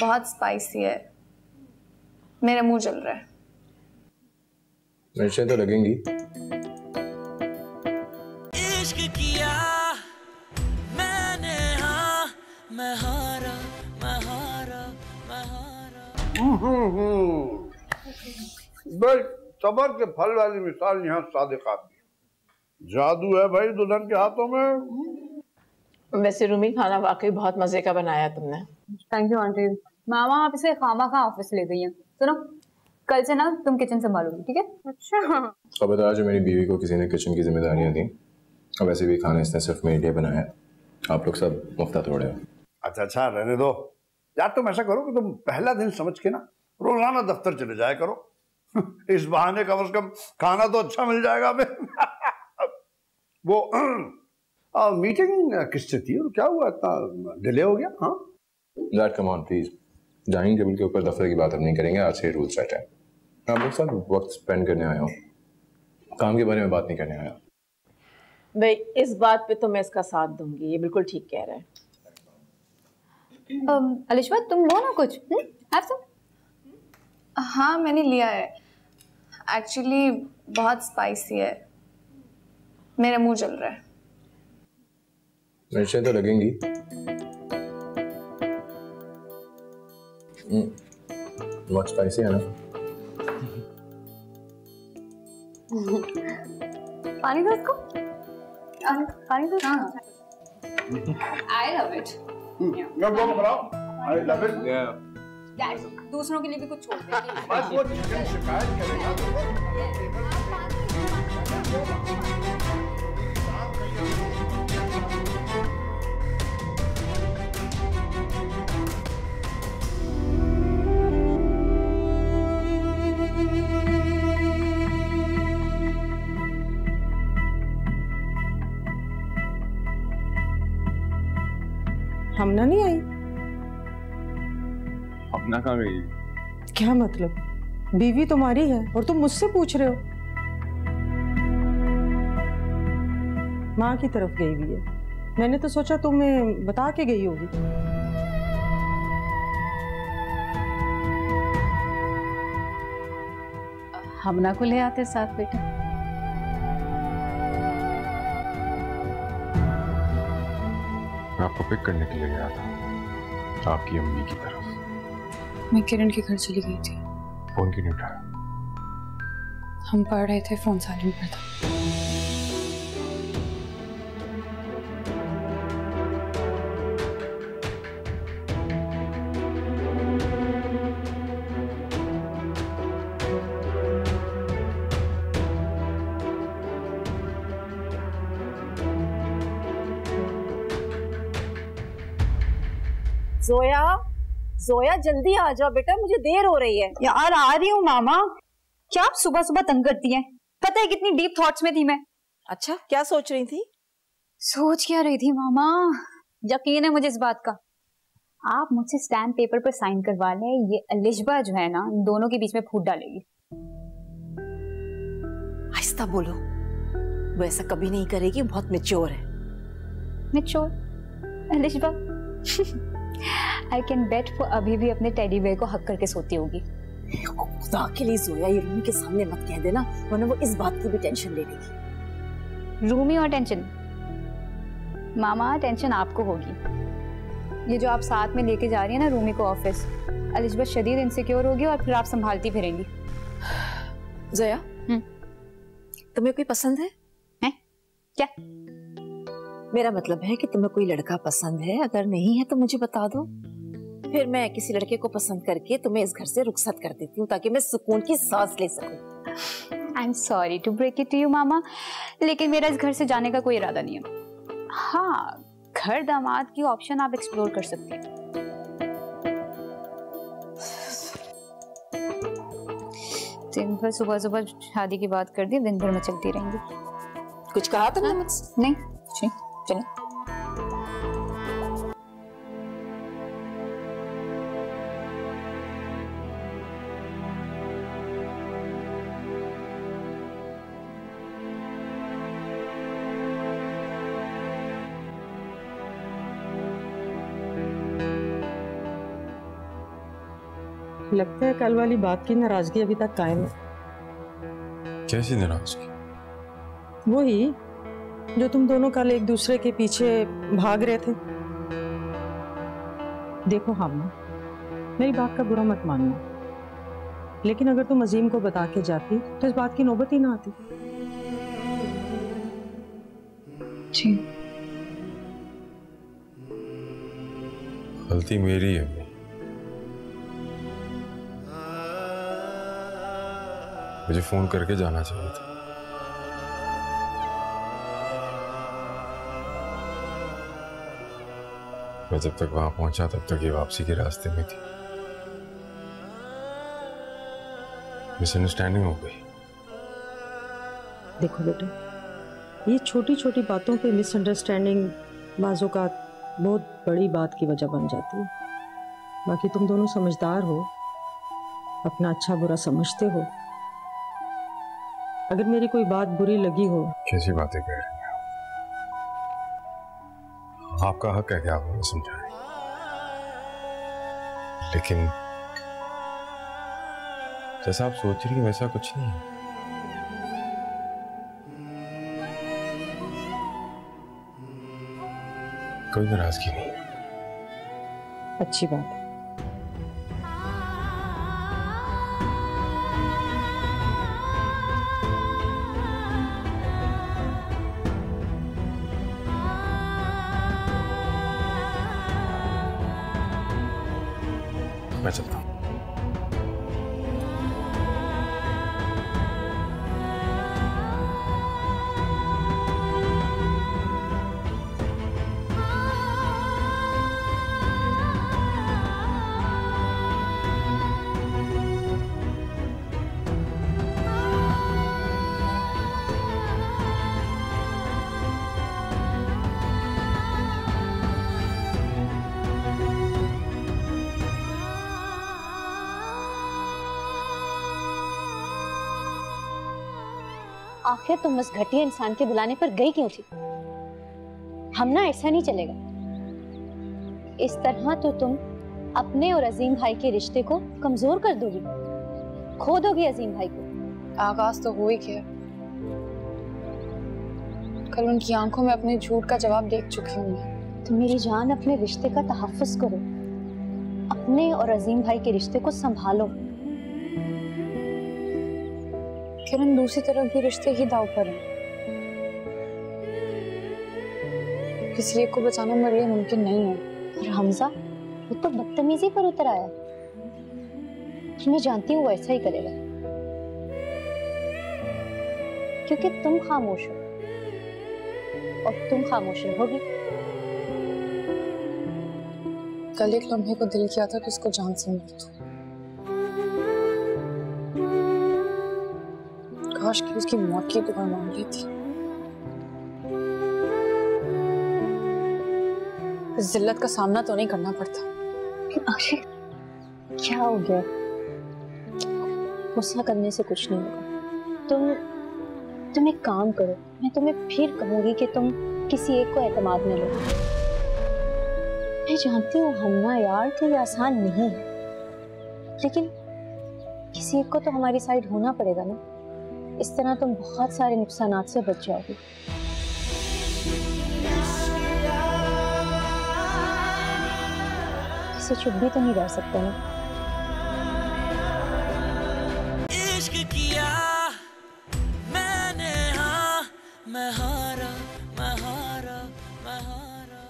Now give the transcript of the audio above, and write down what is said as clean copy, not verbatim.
बहुत स्पाइसी है, मेरा मुंह जल रहा है। मिर्चें तो लगेंगी। इश्क किया मैंने, हाँ मैं हारा मैं हारा मैं हारा। भाई सबर के फल वाली मिसाल यहाँ सादिका की। जादू है भाई दुल्हन के हाथों में। वैसे रूमी खाना वाकई बहुत मजे का बनाया तुमने। Thank you aunty. मामा आप इसे खामा ऑफिस ले गई हैं। सुनो, कल से ना तुम किचन संभालोगी, ठीक है? अच्छा। खबरदार, जो मेरी बीवी को किसी ने किचन की जिम्मेदारियां दी, और वैसे भी खाना इसने सिर्फ मेरे लिए बनाया। आप लोग सब मुफ्ता तोड़े हो। अच्छा रहने दो यार। तुम ऐसा करो कि तुम पहला दिन समझ के ना रोजाना दफ्तर चले जाया करो। इस बहाने कम से कम खाना तो अच्छा मिल जाएगा हमें। वो मीटिंग किससे थी और क्या हुआ, इतना डिले हो गया? हाँ Dad, come on, please. Dining table के ऊपर दफ्तर की बात अब नहीं करेंगे। आज से रूल सेट है। मैं आप लोग साथ वक्त स्पेंड करने आया हूँ, काम के बारे में बात नहीं करने आया। भाई इस बात पे तो मैं इसका साथ दूंगी, ये बिल्कुल ठीक कह रहा है। अलिशा तुम लो ना कुछ। Have some. हाँ मैंने लिया है, एक्चुअली बहुत स्पाइसी है, मेरा मुंह जल रहा है। मिर्चें तो लगेंगी। बहुत स्पाइसी है ना? पानी दो उसको। पानी दो। I love it. I love it. Dad, दूसरों के लिए भी कुछ छोड़ दे। बस वो चिकन शिकायत करेगा। हमना नहीं आई? अपना कहाँ गई? क्या मतलब? बीवी तुम्हारी है और तुम मुझसे पूछ रहे हो? माँ की तरफ गई हुई है। मैंने तो सोचा तुम्हें बता के गई होगी। हमना को ले आते साथ बेटा। मैं आपको पिक करने के लिए गया था, आपकी अम्मी की तरफ। मैं किरण के घर चली गई थी। फोन क्यों नहीं उठाया? हम पढ़ रहे थे, फोन साइलेंट पर था। जोया, जोया जल्दी आ जाओ बेटा, मुझे देर हो रही है। यार आ रही हूँ मामा। क्या आप सुबह सुबह तंग करती हैं? पता है कितनी डीप थॉट्स में थी मैं। अच्छा, क्या सोच रही थी? सोच क्या रही थी मामा? यकीन है मुझे इस बात का। आप मुझसे स्टैम्प पेपर पर साइन करवा लें, ये अलिशबा जो है ना, इन दोनों के बीच में फूट डालेगी। आहिस्ता बोलो, वो ऐसा कभी नहीं करेगी, बहुत मैच्योर है। Mature? Alishba I can bet वो अभी भी अपने टेडी बेयर को हक करके सोती होगी। खुदा के लिए जोया, ये रूमी के सामने मत कह देना, वरना वो इस बात की भी टेंशन ले लेगी। रूमी और टेंशन? मामा टेंशन आपको होगी। ये जो आप साथ में लेके जा रही है ना रूमी को ऑफिस, अलिशबा शदीद इनसिक्योर होगी और फिर आप संभालती फिरेंगी। जोया, तुम्हें कोई पसंद है? क्या? मेरा मतलब है कि तुम्हें कोई लड़का पसंद है, अगर नहीं है तो मुझे बता दो, फिर मैं किसी लड़के को पसंद करके तुम्हें इस घर से रुखसत कर देती हूँ, ताकि मैं सुकून की सांस ले सकूं। I am sorry to break it to you मामा, लेकिन मेरा इस घर से जाने का कोई इरादा नहीं है। हाँ, घर दामाद की ऑप्शन आप एक्सप्लोर कर सकती हैं। दिन भर सुबह सुबह शादी की बात कर दी, दिन भर में चलती रहेंगी। कुछ कहा तुमने मुझसे? नहीं कुछ नहीं, चलो। लगता है कल वाली बात की नाराजगी अभी तक कायम है। कैसी नाराजगी? वही जो तुम दोनों कल एक दूसरे के पीछे भाग रहे थे। देखो हामिद, मेरी बात का बुरा मत मानना, लेकिन अगर तुम अजीम को बता के जाती तो इस बात की नौबत ही ना आती। जी गलती मेरी है। मुझे फोन करके जाना चाहिए था। मैं जब तक वहां पहुंचा तब तक ये वापसी के रास्ते में थी। मिसअंडरस्टैंडिंग हो गई। देखो बेटा, ये छोटी छोटी बातों पे मिसअंडरस्टैंडिंग बाजों का बहुत बड़ी बात की वजह बन जाती है। बाकी तुम दोनों समझदार हो, अपना अच्छा बुरा समझते हो। अगर मेरी कोई बात बुरी लगी हो। कैसी बातें कह रही हैं? आपका हक है कि आप हमें समझाएं, लेकिन जैसा आप सोच रही हैं वैसा कुछ नहीं है। कोई नाराजगी नहीं है। अच्छी बात है। मैं चलता हूँ। आखिर तुम उस घटिया इंसान के बुलाने पर गई क्यों थी? हम ना, ऐसा नहीं चलेगा। इस तरह तो तुम अपने और अजीम भाई के रिश्ते को कमजोर कर दोगी, खो दोगी अजीम भाई को। आगाज तो हो ही गया। कल उनकी आंखों में अपने झूठ का जवाब देख चुकी हूँ मैं। तो मेरी जान, अपने रिश्ते का तहफ्फुज़ करो, अपने और अजीम भाई के रिश्ते को संभालो। किरण दूसरी तरफ भी रिश्ते ही दाव पर है। किसी एक को बचाना मेरे लिए मुमकिन नहीं है। और हमजा, वो तो बदतमीजी पर उतर आया। मैं जानती हूँ वो ऐसा ही करेगा, क्योंकि तुम खामोश हो और तुम खामोश रहोगी। कल एक लम्हे को दिल किया था कि उसको जान से मार दूं। काश कि उसकी मौत की दुआ मांग ली थी। इस जिल्लत का सामना तो नहीं करना पड़ता। आशिक, क्या हो गया? गुस्सा करने से कुछ नहीं होगा। तुम एक काम करो, मैं तुम्हें फिर कहूंगी कि तुम किसी एक को एतमाद में लो। मैं जानती हूँ हमना यार कि ये आसान नहीं है, लेकिन किसी एक को तो हमारी साइड होना पड़ेगा ना। इस तरह तुम बहुत सारे नुकसानात से बच जाओगे। इसे चुप भी तो नहीं रह सकते ना। इश्क किया मैंने, हाँ मैं हारा, मैं हारा, मैं हारा।